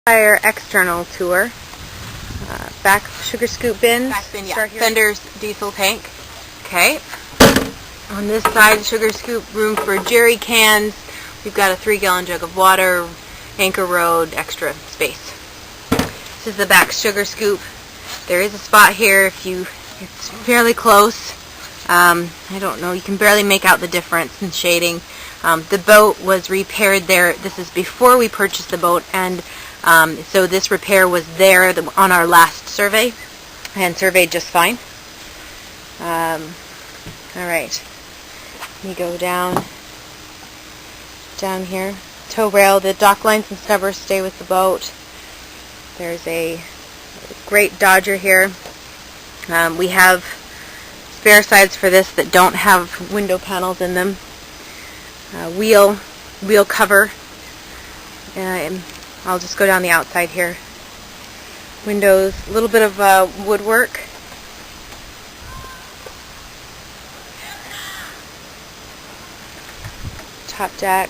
Sapphire external tour. Back sugar scoop bins. Back bin, yeah. Fender's diesel tank. Okay. On this side, sugar scoop room for jerry cans. We've got a 3-gallon jug of water, anchor road, extra space. This is the back sugar scoop. There is a spot here it's fairly close. I don't know, you can barely make out the difference in shading. The boat was repaired there. This is before we purchased the boat, and so this repair was there on our last survey, and surveyed just fine. Alright, you go down here. Tow rail, the dock lines and scuppers stay with the boat. There's a great Dodger here. We have spare sides for this that don't have window panels in them. Wheel cover. I'll just go down the outside here. Windows, a little bit of woodwork. Top deck.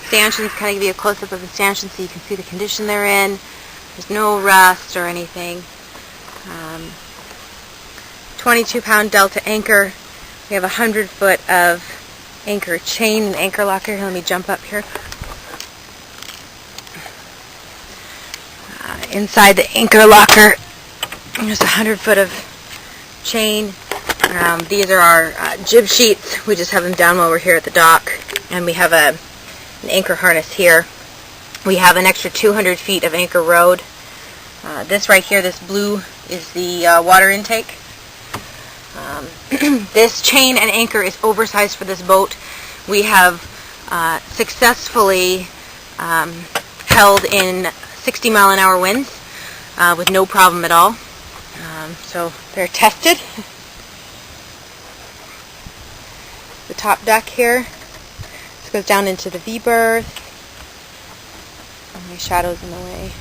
Stanchions, kind of give you a close-up of the stanchions so you can see the condition they're in. There's no rust or anything. 22-pound Delta anchor. We have 100-foot of anchor chain and anchor locker. Let me jump up here. Inside the anchor locker, there's 100-foot of chain. These are our jib sheets. We just have them down while we're here at the dock. And we have an anchor harness here. We have an extra 200 feet of anchor road. This right here, this blue, is the water intake. This chain and anchor is oversized for this boat. We have successfully held in 60-mile-an-hour winds with no problem at all. So they're tested. The top deck here. This goes down into the V-berth. My shadow's in the way.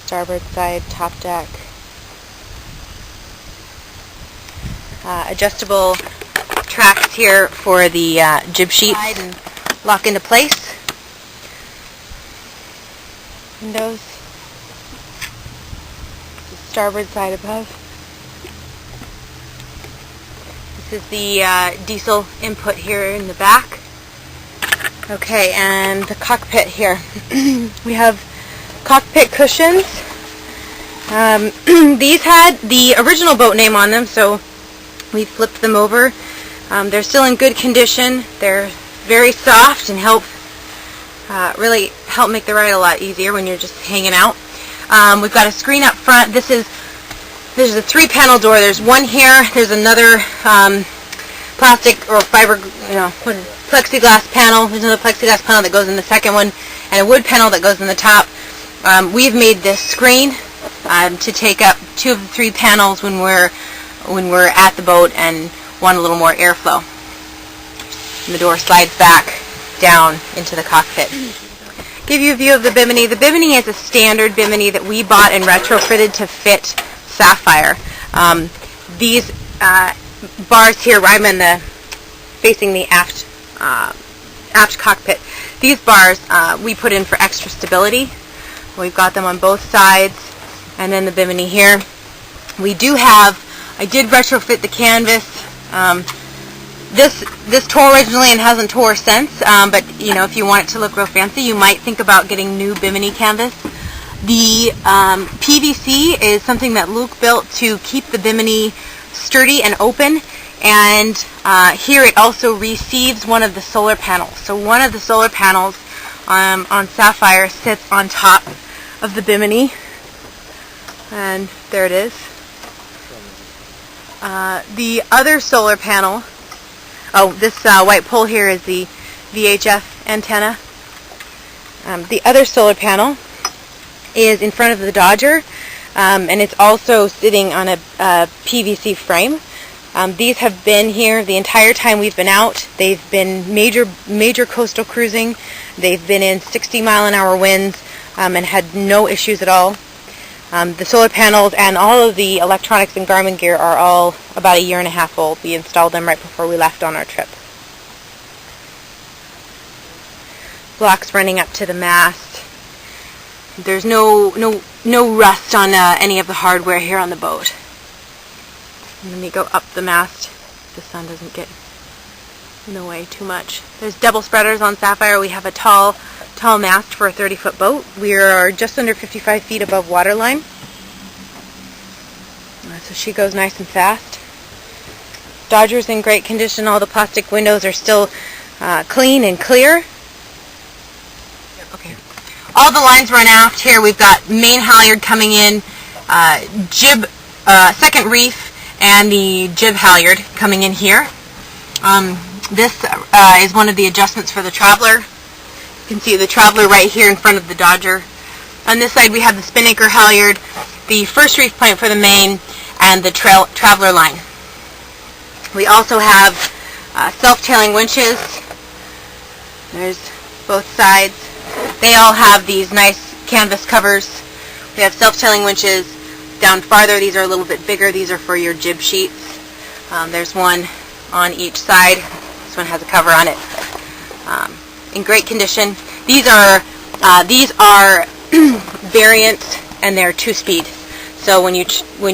Starboard side, top deck. Adjustable tracks here for the jib sheets and lock into place. Windows. The starboard side above. This is the diesel input here in the back. Okay, and the cockpit here. We have cockpit cushions. These had the original boat name on them, so we flipped them over. They're still in good condition. They're very soft and really help make the ride a lot easier when you're just hanging out. We've got a screen up front. There's a 3-panel door. There's one here. There's another plastic or fiber, plexiglass panel. There's another plexiglass panel that goes in the second one, and a wood panel that goes in the top. We've made this screen to take up 2 of the 3 panels when we're at the boat and want a little more airflow. And the door slides back down into the cockpit. Give you a view of the bimini. The bimini is a standard bimini that we bought and retrofitted to fit Sapphire. These bars here, I'm facing the aft cockpit. These bars we put in for extra stability. We've got them on both sides, and then the bimini here. I did retrofit the canvas. This tore originally and hasn't tore since, but if you want it to look real fancy, you might think about getting new bimini canvas. The PVC is something that Luke built to keep the bimini sturdy and open, and here it also receives one of the solar panels. So one of the solar panels on Sapphire sits on top of the bimini, and there it is. The other solar panel, this white pole here is the VHF antenna. The other solar panel is in front of the Dodger, and it's also sitting on a PVC frame. These have been here the entire time we've been out. They've been major coastal cruising. They've been in 60-mile-an-hour winds and had no issues at all. The solar panels and all of the electronics and Garmin gear are all about 1.5 years old. We installed them right before we left on our trip. blocks running up to the mast. There's no rust on any of the hardware here on the boat. And let me go up the mast. The sun doesn't get in the way too much. There's double spreaders on Sapphire. We have a tall mast for a 30-foot boat. We are just under 55 feet above waterline. So she goes nice and fast. Dodger's in great condition. All the plastic windows are still clean and clear. Okay. All the lines run aft here. We've got main halyard coming in, jib, second reef, and the jib halyard coming in here. This is one of the adjustments for the Traveler. You can see the Traveler right here in front of the Dodger. On this side we have the spin anchor halyard, the first reef point for the main, and the Traveler line. We also have self-tailing winches. There's both sides. They all have these nice canvas covers. We have self-tailing winches down farther. These are a little bit bigger. These are for your jib sheets. There's one on each side. This one has a cover on it. In great condition. These are variants, and they're 2-speed. So when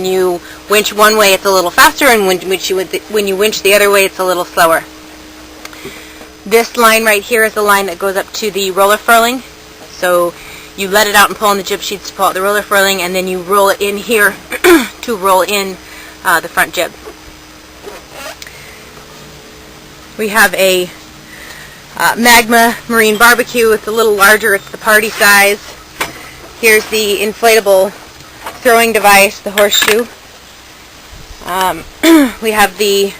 you winch one way, it's a little faster, and when you winch the other way, it's a little slower. This line right here is the line that goes up to the roller furling. So you let it out and pull on the jib sheets to pull out the roller furling, and then you roll it in here to roll in the front jib. We have a Magma Marine Barbecue. It's a little larger. It's the party size. Here's the inflatable throwing device, the horseshoe. We have the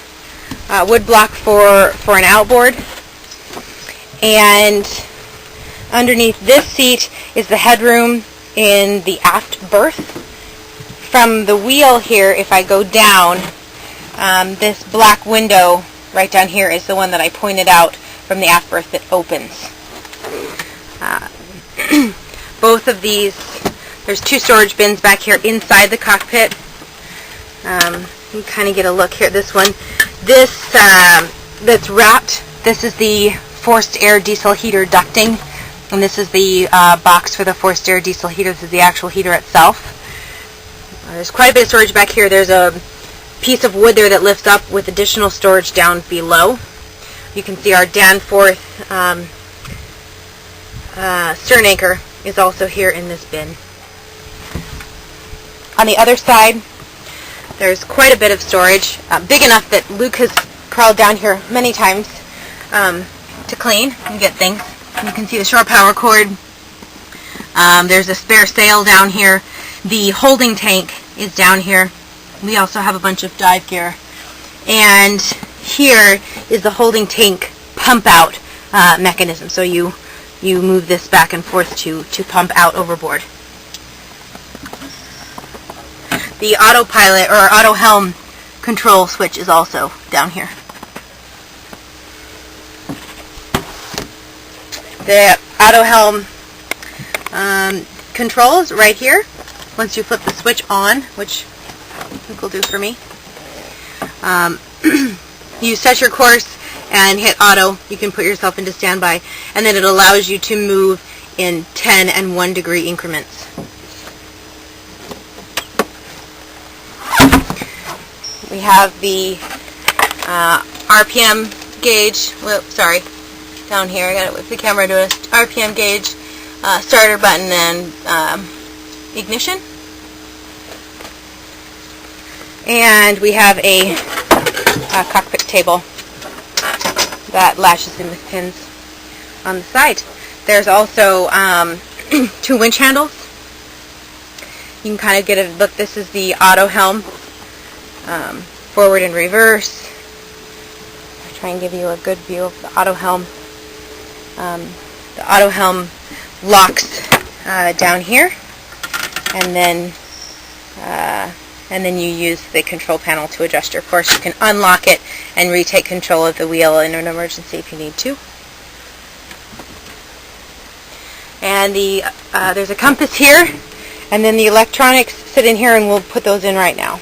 wood block for an outboard. And underneath this seat is the headroom in the aft berth. From the wheel here, if I go down, this black window right down here is the one that I pointed out from the aft berth that opens. Both of these, there's 2 storage bins back here inside the cockpit. You kind of get a look here at this one. This that's wrapped, this is the forced air diesel heater ducting, and this is the box for the forced air diesel heater. This is the actual heater itself. There's quite a bit of storage back here. There's a piece of wood there that lifts up with additional storage down below. You can see our Danforth stern anchor is also here in this bin. On the other side, there's quite a bit of storage, big enough that Luke has crawled down here many times to clean and get things. You can see the shore power cord. There's a spare sail down here. The holding tank is down here. We also have a bunch of dive gear. And here is the holding tank pump out mechanism. So you move this back and forth to pump out overboard. The autopilot or auto helm control switch is also down here. The auto helm controls right here. Once you flip the switch on, which Luke will do for me, you set your course and hit auto. You can put yourself into standby, and then it allows you to move in 10 and 1 degree increments. We have the RPM gauge. Whoops, sorry, down here. I got it with the camera doing a RPM gauge, starter button, and ignition. And we have a cockpit table that lashes in with pins on the side. There's also 2 winch handles. You can kind of get a look. This is the auto helm, forward and reverse. I'll try and give you a good view of the auto helm. The auto helm locks down here, and then you use the control panel to adjust your course. You can unlock it and retake control of the wheel in an emergency if you need to. And there's a compass here, and then the electronics sit in here, and we'll put those in right now.